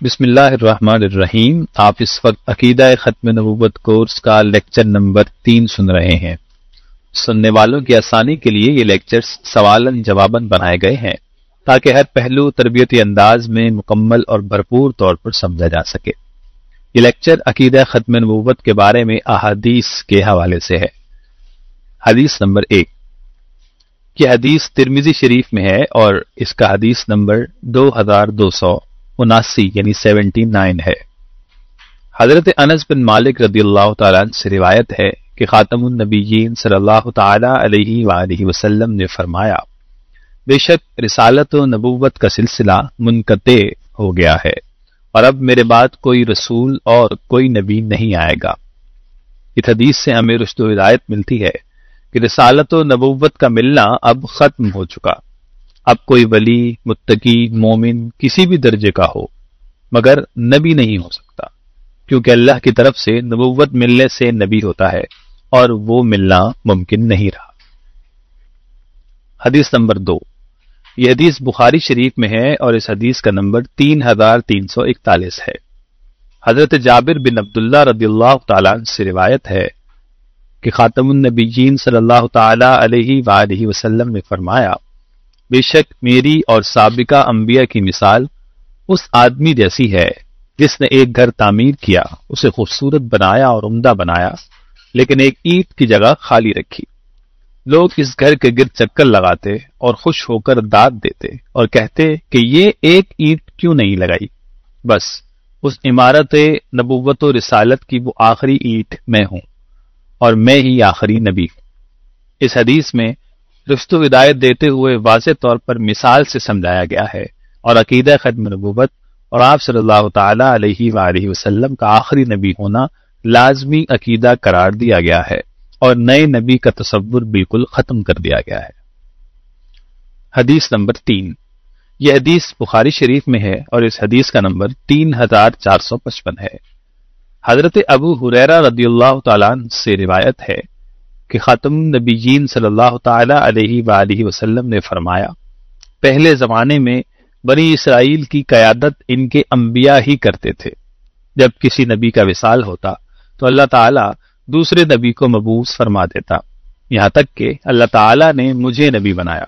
بسم اللہ الرحمن الرحیم۔ آپ اس وقت عقیدہ ختم نبوت کورس کا لیکچر نمبر 3 سن رہے ہیں۔ سننے والوں کی آسانی کے لیے یہ لیکچرز سوالن جواباً بنائے گئے ہیں تاکہ ہر پہلو تربیتی انداز میں مکمل اور بھرپور طور پر سمجھا جا سکے۔ یہ لیکچر عقیدہ ختم نبوت کے بارے میں احادیث کے حوالے سے ہے۔ حدیث نمبر 1، یہ حدیث ترمذی شریف میں ہے اور اس کا حدیث نمبر 2279 یعنی 79 ہے۔ حضرت انس بن مالک رضی اللہ تعالیٰ عنہ سے روایت ہے کہ خاتم النبیین صلی اللہ تعالیٰ علیہ وآلہ وسلم نے فرمایا، بے شک رسالت و نبوت کا سلسلہ منقطع ہو گیا ہے اور اب میرے بعد کوئی رسول اور کوئی نبی نہیں آئے گا۔ اس حدیث سے ہمیں رشد و ہدایت ملتی ہے کہ رسالت و نبوت کا ملنا اب ختم ہو چکا۔ اب کوئی ولی، متقی، مومن کسی بھی درجے کا ہو مگر نبی نہیں ہو سکتا، کیونکہ اللہ کی طرف سے نبوت ملنے سے نبی ہوتا ہے اور وہ ملنا ممکن نہیں رہا۔ حدیث نمبر 2، یہ حدیث بخاری شریف میں ہے اور اس حدیث کا نمبر 3341 ہے۔ حضرت جابر بن عبداللہ رضی اللہ تعالیٰ عنہ سے روایت ہے کہ خاتم النبیین صلی اللہ تعالیٰ علیہ وآلہ وسلم نے فرمایا، بے شک میری اور سابقہ انبیاء کی مثال اس آدمی جیسی ہے جس نے ایک گھر تعمیر کیا، اسے خوبصورت بنایا اور عمدہ بنایا، لیکن ایک اینٹ کی جگہ خالی رکھی۔ لوگ اس گھر کے گرد چکر لگاتے اور خوش ہو کر داد دیتے اور کہتے کہ یہ ایک اینٹ کیوں نہیں لگائی؟ بس اس عمارت نبوت و رسالت کی وہ آخری اینٹ میں ہوں اور میں ہی آخری نبی ہوں۔ اس حدیث میں رشد و ہدایت دیتے ہوئے واضح طور پر مثال سے سمجھایا گیا ہے اور عقیدہ ختم نبوت اور آپ صلی اللہ تعالیٰ علیہ وآلہ وسلم کا آخری نبی ہونا لازمی عقیدہ قرار دیا گیا ہے اور نئے نبی کا تصور بالکل ختم کر دیا گیا ہے۔ حدیث نمبر 3، یہ حدیث بخاری شریف میں ہے اور اس حدیث کا نمبر 3455 ہے۔ حضرت ابو ہریرہ رضی اللہ تعالیٰ عنہ سے روایت ہے کہ خاتم النبیین صلی اللہ تعالیٰ علیہ وآلہ وسلم نے فرمایا، پہلے زمانے میں بنی اسرائیل کی قیادت ان کے انبیاء ہی کرتے تھے۔ جب کسی نبی کا وصال ہوتا تو اللہ تعالیٰ دوسرے نبی کو مبعوث فرما دیتا، یہاں تک کہ اللہ تعالیٰ نے مجھے نبی بنایا۔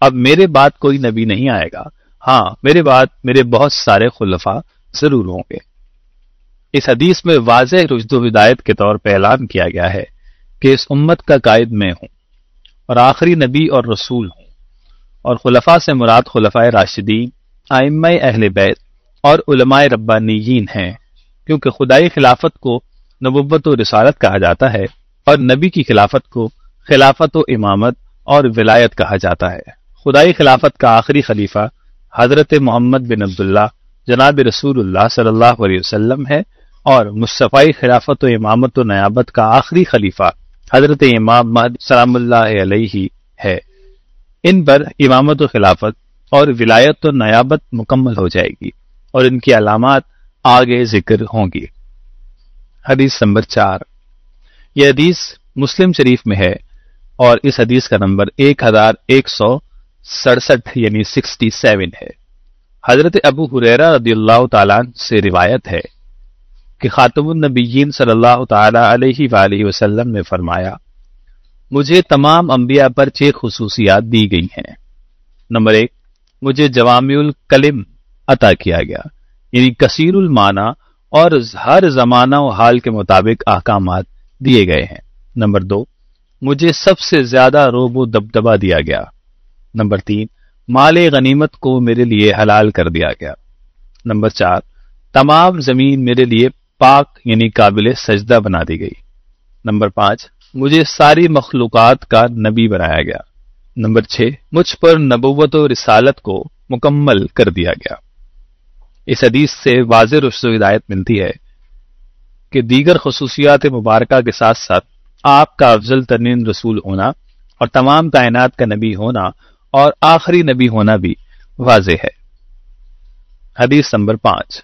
اب میرے بعد کوئی نبی نہیں آئے گا، ہاں میرے بعد میرے بہت سارے خلفاء ضرور ہوں گے۔ اس حدیث میں واضح رشد و ہدایت کے طور پہ اعلان کیا گیا ہے کہ اس امت کا قائد میں ہوں اور آخری نبی اور رسول ہوں، اور خلفاء سے مراد خلفاء راشدین، ائمہ اہل بیت اور علماء ربانیین ہیں، کیونکہ خدائی خلافت کو نبوت و رسالت کہا جاتا ہے اور نبی کی خلافت کو خلافت و امامت اور ولایت کہا جاتا ہے۔ خدائی خلافت کا آخری خلیفہ حضرت محمد بن عبداللہ جناب رسول اللہ صلی اللہ علیہ وسلم ہے اور مصطفی خلافت و امامت و نیابت کا آخری خلیفہ حضرت امام مہدی سلام اللہ علیہ ہے۔ ان پر امامت و خلافت اور ولایت و نیابت مکمل ہو جائے گی اور ان کی علامات آگے ذکر ہوں گی۔ حدیث نمبر 4، یہ حدیث مسلم شریف میں ہے اور اس حدیث کا نمبر 1167 یعنی 67 ہے۔ حضرت ابو ہریرہ رضی اللہ تعالیٰ عنہ سے روایت ہے کہ خاتم النبیین صلی اللہ تعالیٰ علیہ وآلہ وسلم نے فرمایا، مجھے تمام انبیاء پر 6 خصوصیات دی گئی ہیں۔ نمبر 1، مجھے جوامع الکلم عطا کیا گیا، یعنی کثیر المعنی اور ہر زمانہ و حال کے مطابق احکامات دیے گئے ہیں۔ نمبر 2، مجھے سب سے زیادہ رعب و دبدبہ دیا گیا۔ نمبر 3، مال غنیمت کو میرے لیے حلال کر دیا گیا۔ نمبر 4، تمام زمین میرے لیے پاک یعنی قابل سجدہ بنا دی گئی۔ نمبر 5، مجھے ساری مخلوقات کا نبی بنایا گیا۔ نمبر 6، مجھ پر نبوت و رسالت کو مکمل کر دیا گیا۔ اس حدیث سے واضح رشد و ہدایت ملتی ہے کہ دیگر خصوصیات مبارکہ کے ساتھ ساتھ آپ کا افضل ترین رسول ہونا اور تمام کائنات کا نبی ہونا اور آخری نبی ہونا بھی واضح ہے۔ حدیث نمبر 5،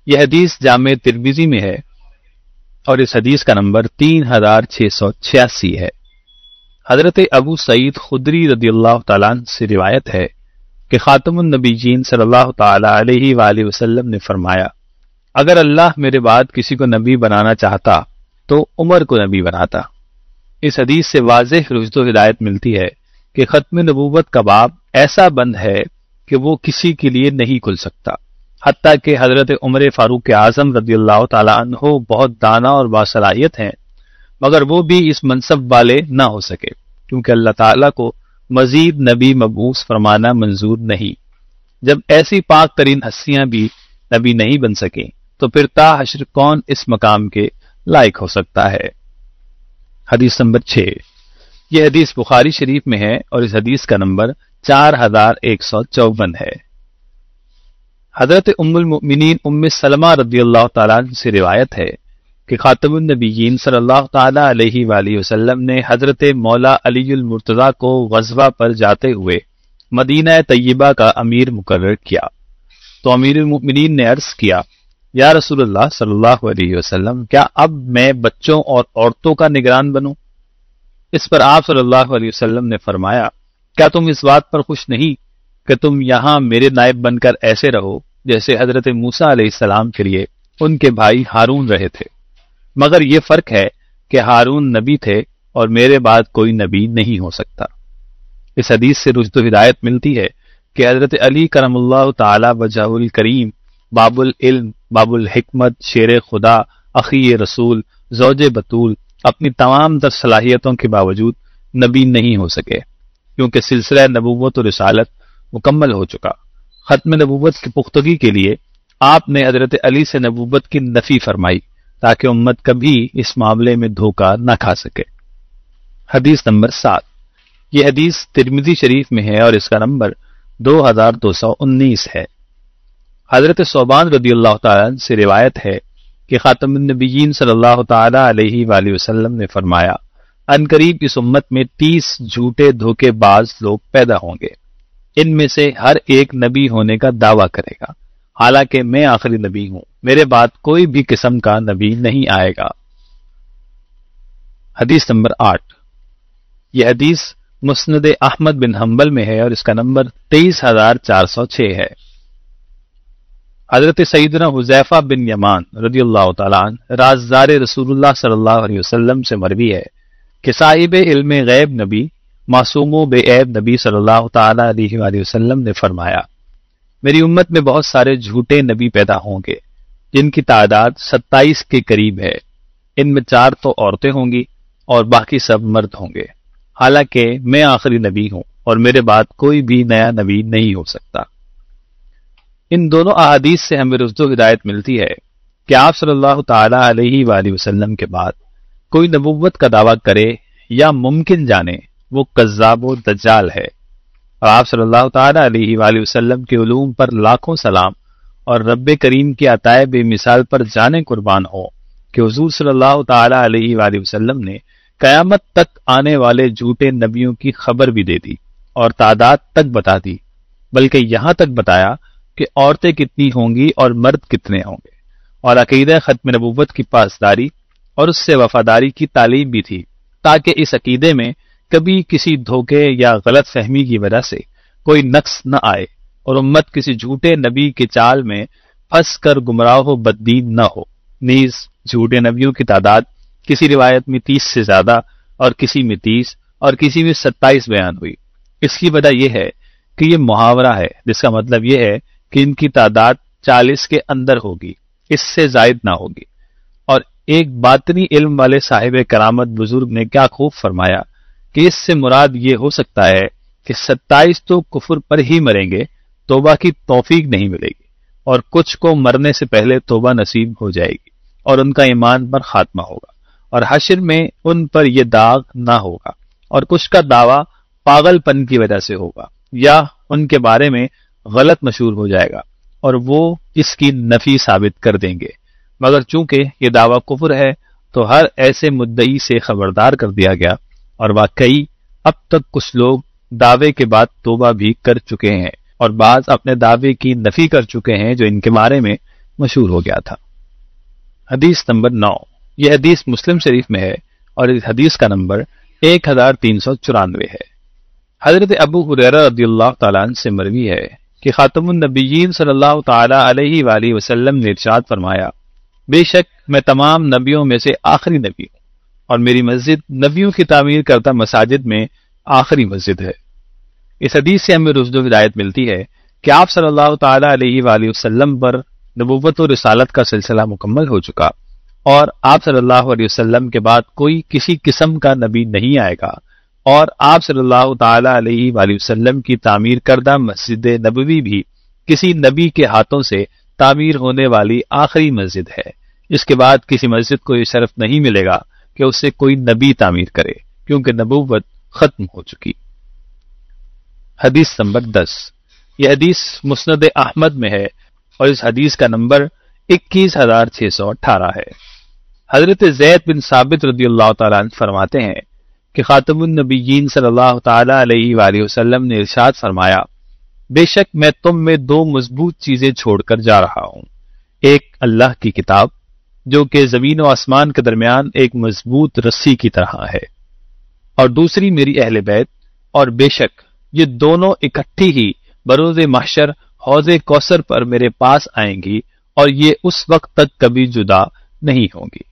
یہ حدیث جامع ترمذی میں ہے اور اس حدیث کا نمبر 3686 ہے۔ حضرت ابو سعید خدری رضی اللہ تعالیٰ عنہ سے روایت ہے کہ خاتم النبیین صلی اللہ تعالی علیہ وآلہ وسلم نے فرمایا، اگر اللہ میرے بعد کسی کو نبی بنانا چاہتا تو عمر کو نبی بناتا۔ اس حدیث سے واضح رشد و ہدایت ملتی ہے کہ ختم نبوت کا باب ایسا بند ہے کہ وہ کسی کے لیے نہیں کھل سکتا، حتیٰ کہ حضرت عمر فاروق اعظم رضی اللہ تعالی عنہ بہت دانا اور باصلاحیت ہیں، مگر وہ بھی اس منصب والے نہ ہو سکے، کیونکہ اللہ تعالیٰ کو مزید نبی مبعوث فرمانا منظور نہیں۔ جب ایسی پاک ترین ہستیاں بھی نبی نہیں بن سکیں تو پھر تا حشر کون اس مقام کے لائق ہو سکتا ہے؟ حدیث نمبر 6۔ یہ حدیث بخاری شریف میں ہے اور اس حدیث کا نمبر 4154 ہے۔ حضرت ام المؤمنین ام سلمہ رضی اللہ تعالیٰ عنہ سے روایت ہے کہ خاتم النبیین صلی اللہ تعالیٰ علیہ وآلہ وسلم نے حضرت مولا علی المرتضیٰ کو غزوہ پر جاتے ہوئے مدینہ طیبہ کا امیر مقرر کیا، تو امیر المؤمنین نے عرض کیا، یا رسول اللہ صلی اللہ علیہ وسلم، کیا اب میں بچوں اور عورتوں کا نگران بنوں؟ اس پر آپ صلی اللہ علیہ وسلم نے فرمایا، کیا تم اس بات پر خوش نہیں کہ تم یہاں میرے نائب بن کر ایسے رہو جیسے حضرت موسیٰ علیہ السلام کے لیے ان کے بھائی ہارون رہے تھے، مگر یہ فرق ہے کہ ہارون نبی تھے اور میرے بعد کوئی نبی نہیں ہو سکتا۔ اس حدیث سے رشد و ہدایت ملتی ہے کہ حضرت علی کرم اللہ تعالی وجہہ الکریم، باب العلم، باب الحکمت، شیر خدا، اخی رسول، زوج بطول، اپنی تمام در صلاحیتوں کے باوجود نبی نہیں ہو سکے، کیونکہ سلسلہ نبوت و رسالت مکمل ہو چکا۔ ختم نبوت کی پختگی کے لیے آپ نے حضرت علی سے نبوت کی نفی فرمائی تاکہ امت کبھی اس معاملے میں دھوکہ نہ کھا سکے۔ حدیث نمبر 7۔ یہ حدیث ترمذی شریف میں ہے اور اس کا نمبر 2219 ہے۔ حضرت ثوبان رضی اللہ تعالیٰ عنہ سے روایت ہے کہ خاتم النبیین صلی اللہ تعالیٰ علیہ وآلہ وسلم نے فرمایا، ان قریب اس امت میں 30 جھوٹے دھوکے باز لوگ پیدا ہوں گے، ان میں سے ہر ایک نبی ہونے کا دعویٰ کرے گا، حالانکہ میں آخری نبی ہوں، میرے بعد کوئی بھی قسم کا نبی نہیں آئے گا۔ حدیث نمبر 8۔ یہ حدیث مسند احمد بن حنبل میں ہے اور اس کا نمبر 23406 ہے۔ حضرت سیدنا حذیفہ بن یمان رضی اللہ تعالیٰ عنہ رازدار رسول اللہ صلی اللہ علیہ وسلم سے مروی ہے کہ صاحب علم غیب نبی، معصوم و بے عیب نبی صلی اللہ تعالیٰ علیہ وآلہ وسلم نے فرمایا، میری امت میں بہت سارے جھوٹے نبی پیدا ہوں گے جن کی تعداد 27 کے قریب ہے، ان میں 4 تو عورتیں ہوں گی اور باقی سب مرد ہوں گے، حالانکہ میں آخری نبی ہوں اور میرے بعد کوئی بھی نیا نبی نہیں ہو سکتا۔ ان دونوں احادیث سے ہمیں رشد و ہدایت ملتی ہے کہ آپ صلی اللہ تعالیٰ علیہ وآلہ وسلم کے بعد کوئی نبوت کا دعویٰ کرے یا ممکن جانے، وہ کذاب و دجال ہے، اور آپ صلی اللہ تعالیٰ علیہ وآلہ وسلم کے علوم پر لاکھوں سلام اور رب کریم کی عطائے بے مثال پر جانے قربان ہو کہ حضور صلی اللہ تعالیٰ علیہ وآلہ وسلم نے قیامت تک آنے والے جھوٹے نبیوں کی خبر بھی دے دی اور تعداد تک بتا دی، بلکہ یہاں تک بتایا کہ عورتیں کتنی ہوں گی اور مرد کتنے ہوں گے، اور عقیدہ ختم نبوت کی پاسداری اور اس سے وفاداری کی تعلیم بھی تھی، تاکہ اس عقیدے میں کبھی کسی دھوکے یا غلط فہمی کی وجہ سے کوئی نقص نہ آئے اور امت کسی جھوٹے نبی کے چال میں پھنس کر گمراہ و بددین نہ ہو۔ نیز جھوٹے نبیوں کی تعداد کسی روایت میں 30 سے زیادہ اور کسی میں 30 اور کسی میں 27 بیان ہوئی۔ اس کی وجہ یہ ہے کہ یہ محاورہ ہے، جس کا مطلب یہ ہے کہ ان کی تعداد 40 کے اندر ہوگی، اس سے زائد نہ ہوگی۔ اور ایک باطنی علم والے صاحب کرامت بزرگ نے کیا خوب فرمایا کہ اس سے مراد یہ ہو سکتا ہے کہ 27 تو کفر پر ہی مریں گے، توبہ کی توفیق نہیں ملے گی، اور کچھ کو مرنے سے پہلے توبہ نصیب ہو جائے گی اور ان کا ایمان پر خاتمہ ہوگا، اور حشر میں ان پر یہ داغ نہ ہوگا، اور کچھ کا دعویٰ پاگل پن کی وجہ سے ہوگا یا ان کے بارے میں غلط مشہور ہو جائے گا اور وہ اس کی نفی ثابت کر دیں گے، مگر چونکہ یہ دعویٰ کفر ہے تو ہر ایسے مدعی سے خبردار کر دیا گیا، اور واقعی اب تک کچھ لوگ دعوے کے بعد توبہ بھی کر چکے ہیں اور بعض اپنے دعوے کی نفی کر چکے ہیں جو ان کے بارے میں مشہور ہو گیا تھا۔ حدیث نمبر 9۔ یہ حدیث مسلم شریف میں ہے اور اس حدیث کا نمبر 1394 ہے۔ حضرت ابو ہریرہ رضی اللہ تعالیٰ عنہ سے مروی ہے کہ خاتم النبیین صلی اللہ تعالیٰ علیہ وآلہ وسلم نے ارشاد فرمایا، بے شک میں تمام نبیوں میں سے آخری نبی ہوں اور میری مسجد نبیوں کی تعمیر کرتا مساجد میں آخری مسجد ہے۔ اس حدیث سے ہمیں رشد و ہدایت ملتی ہے کہ آپ صلی اللہ تعالیٰ علیہ وآلہ وسلم پر نبوت و رسالت کا سلسلہ مکمل ہو چکا اور آپ صلی اللہ علیہ وسلم کے بعد کوئی کسی قسم کا نبی نہیں آئے گا، اور آپ صلی اللہ تعالیٰ علیہ وآلہ وسلم کی تعمیر کردہ مسجد نبوی بھی کسی نبی کے ہاتھوں سے تعمیر ہونے والی آخری مسجد ہے۔ اس کے بعد کسی مسجد کو یہ شرف نہیں ملے گا کہ اسے کوئی نبی تعمیر کرے، کیونکہ نبوت ختم ہو چکی۔ حدیث نمبر 10، یہ حدیث مسند احمد میں ہے اور اس حدیث کا نمبر 21618 ہے۔ حضرت زید بن ثابت رضی اللہ تعالیٰ عنہ فرماتے ہیں کہ خاتم النبیین صلی اللہ تعالیٰ علیہ وآلہ وسلم نے ارشاد فرمایا، بے شک میں تم میں دو مضبوط چیزیں چھوڑ کر جا رہا ہوں، ایک اللہ کی کتاب جو کہ زمین و آسمان کے درمیان ایک مضبوط رسی کی طرح ہے، اور دوسری میری اہل بیت، اور بے شک یہ دونوں اکٹھی ہی بروز محشر حوض کوثر پر میرے پاس آئیں گی اور یہ اس وقت تک کبھی جدا نہیں ہوں گی۔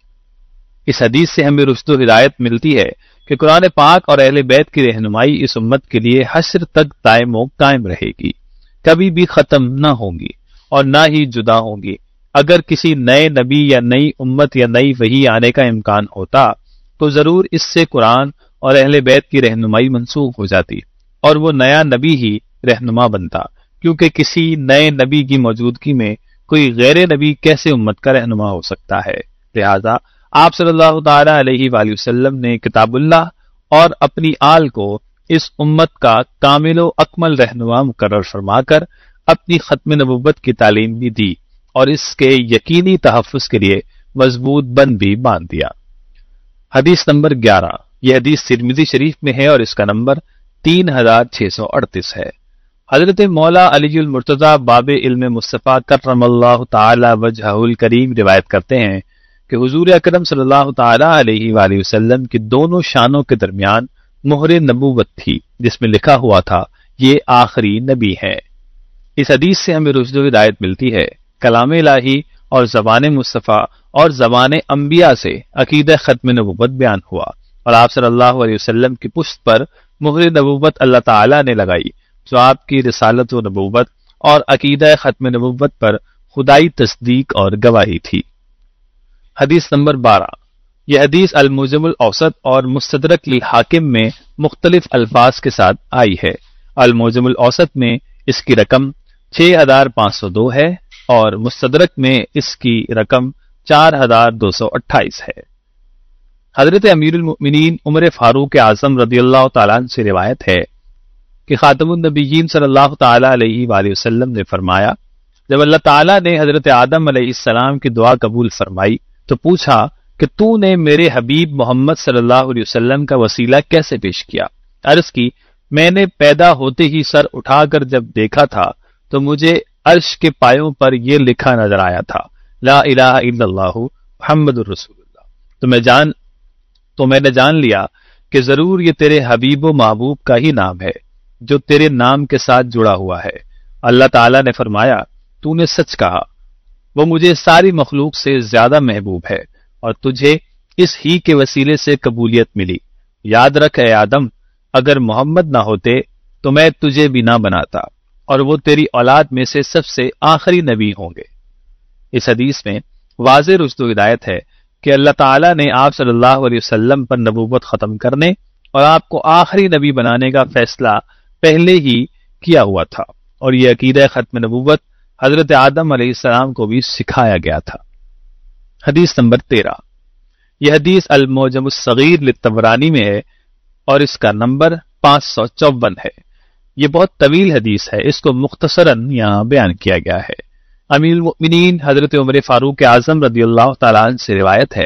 اس حدیث سے ہمیں رشد و ہدایت ملتی ہے کہ قرآن پاک اور اہل بیت کی رہنمائی اس امت کے لیے حشر تک دائم و قائم رہے گی، کبھی بھی ختم نہ ہوں گی اور نہ ہی جدا ہوں گی۔ اگر کسی نئے نبی یا نئی امت یا نئی وحی آنے کا امکان ہوتا تو ضرور اس سے قرآن اور اہل بیت کی رہنمائی منسوخ ہو جاتی اور وہ نیا نبی ہی رہنما بنتا، کیونکہ کسی نئے نبی کی موجودگی میں کوئی غیر نبی کیسے امت کا رہنما ہو سکتا ہے۔ لہذا آپ صلی اللہ تعالی علیہ وآلہ وسلم نے کتاب اللہ اور اپنی آل کو اس امت کا کامل و اکمل رہنما مقرر فرما کر اپنی ختم نبوت کی تعلیم بھی دی اور اس کے یقینی تحفظ کے لیے مضبوط بند بھی باندھ دیا۔ حدیث نمبر 11، یہ حدیث ترمذی شریف میں ہے اور اس کا نمبر 3638 ہے۔ حضرت مولا علی المرتضی باب علم مصطفیٰ کرم اللہ تعالی وجہہ الکریم روایت کرتے ہیں کہ حضور اکرم صلی اللہ تعالی علیہ وآلہ وسلم کی دونوں شانوں کے درمیان مہر نبوت تھی جس میں لکھا ہوا تھا یہ آخری نبی ہے۔ اس حدیث سے ہمیں رشد و ہدایت ملتی ہے، کلام الہی اور زبان مصطفیٰ اور زبان انبیاء سے عقیدہ ختم نبوت بیان ہوا اور آپ صلی اللہ علیہ وسلم کی پشت پر مہر نبوت اللہ تعالی نے لگائی جو آپ کی رسالت و نبوت اور عقیدہ ختم نبوت پر خدائی تصدیق اور گواہی تھی۔ حدیث نمبر 12، یہ حدیث المعجم الاوسط اور مستدرک للحاکم میں مختلف الفاظ کے ساتھ آئی ہے۔ المعجم الاوسط میں اس کی رقم 6502 ہے اور مستدرک میں اس کی رقم 4228 ہے۔ حضرت امیر المؤمنین عمر فاروق اعظم رضی اللہ تعالیٰ عنہ سے روایت ہے کہ خاتم النبیین صلی اللہ تعالیٰ علیہ وآلہ وسلم نے فرمایا، جب اللہ تعالیٰ نے حضرت آدم علیہ السلام کی دعا قبول فرمائی تو پوچھا کہ تو نے میرے حبیب محمد صلی اللہ علیہ وسلم کا وسیلہ کیسے پیش کیا؟ عرض کی، میں نے پیدا ہوتے ہی سر اٹھا کر جب دیکھا تھا تو مجھے عرش کے پایوں پر یہ لکھا نظر آیا تھا، لا الہ الا اللہ محمد الرسول اللہ، تو میں نے جان لیا کہ ضرور یہ تیرے حبیب و محبوب کا ہی نام ہے جو تیرے نام کے ساتھ جڑا ہوا ہے۔ اللہ تعالیٰ نے فرمایا، تو نے سچ کہا، وہ مجھے ساری مخلوق سے زیادہ محبوب ہے اور تجھے اس ہی کے وسیلے سے قبولیت ملی۔ یاد رکھ اے آدم، اگر محمد نہ ہوتے تو میں تجھے بھی نہ بناتا اور وہ تیری اولاد میں سے سب سے آخری نبی ہوں گے۔ اس حدیث میں واضح رشد و ہدایت ہے کہ اللہ تعالیٰ نے آپ صلی اللہ علیہ وسلم پر نبوت ختم کرنے اور آپ کو آخری نبی بنانے کا فیصلہ پہلے ہی کیا ہوا تھا اور یہ عقیدہ ختم نبوت حضرت آدم علیہ السلام کو بھی سکھایا گیا تھا۔ حدیث نمبر 13، یہ حدیث المعجم الصغیر للطبرانی میں ہے اور اس کا نمبر 554 ہے۔ یہ بہت طویل حدیث ہے، اس کو مختصراً یہاں بیان کیا گیا ہے۔ امیر المؤمنین حضرت عمر فاروق اعظم رضی اللہ تعالیٰ عنہ سے روایت ہے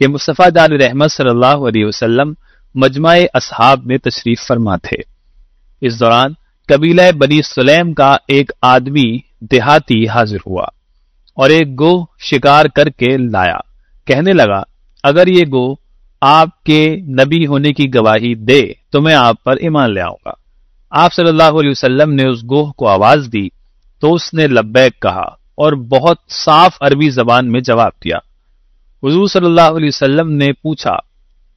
کہ مصطفیٰ جان رحمت صلی اللہ علیہ وسلم مجمع اصحاب میں تشریف فرما تھے۔ اس دوران قبیلہ بنی سلیم کا ایک آدمی دیہاتی حاضر ہوا اور ایک گو شکار کر کے لایا۔ کہنے لگا، اگر یہ گو آپ کے نبی ہونے کی گواہی دے تو میں آپ پر ایمان لے آؤں گا۔ آپ صلی اللہ علیہ وسلم نے اس گوہ کو آواز دی تو اس نے لبیک کہا اور بہت صاف عربی زبان میں جواب دیا۔ حضور صلی اللہ علیہ وسلم نے پوچھا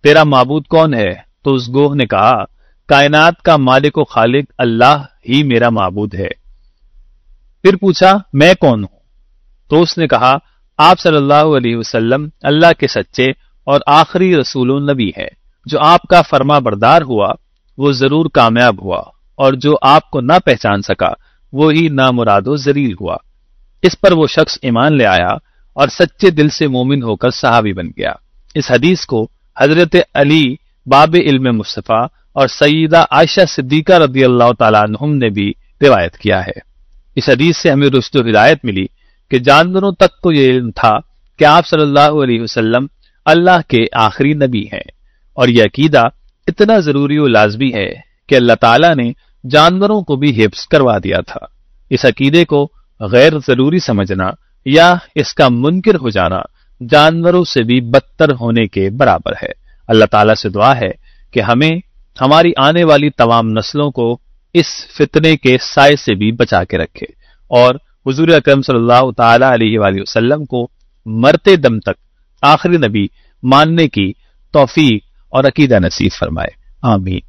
تیرا معبود کون ہے؟ تو اس گوہ نے کہا کائنات کا مالک و خالق اللہ ہی میرا معبود ہے۔ پھر پوچھا میں کون ہوں؟ تو اس نے کہا آپ صلی اللہ علیہ وسلم اللہ کے سچے اور آخری رسول و نبی ہے۔ جو آپ کا فرما بردار ہوا وہ ضرور کامیاب ہوا، اور جو آپ کو نہ پہچان سکا وہی نامراد و ذلیل ہوا۔ اس پر وہ شخص ایمان لے آیا اور سچے دل سے مومن ہو کر صحابی بن گیا۔ اس حدیث کو حضرت علی باب علم مصطفیٰ اور سیدہ عائشہ صدیقہ رضی اللہ تعالیٰ عنہم نے بھی روایت کیا ہے۔ اس حدیث سے ہمیں رشد و ہدایت ملی کہ جانوروں تک کو یہ علم تھا کہ آپ صلی اللہ علیہ وسلم اللہ کے آخری نبی ہیں، اور یہ عقیدہ اتنا ضروری و لازمی ہے کہ اللہ تعالیٰ نے جانوروں کو بھی حفظ کروا دیا تھا۔ اس عقیدے کو غیر ضروری سمجھنا یا اس کا منکر ہو جانا جانوروں سے بھی بدتر ہونے کے برابر ہے۔ اللہ تعالیٰ سے دعا ہے کہ ہمیں ہماری آنے والی تمام نسلوں کو اس فتنے کے سائے سے بھی بچا کے رکھے، اور حضور اکرم صلی اللہ تعالی علیہ وآلہ وسلم کو مرتے دم تک آخری نبی ماننے کی توفیق اور عقیدہ نصیب فرمائے، آمین۔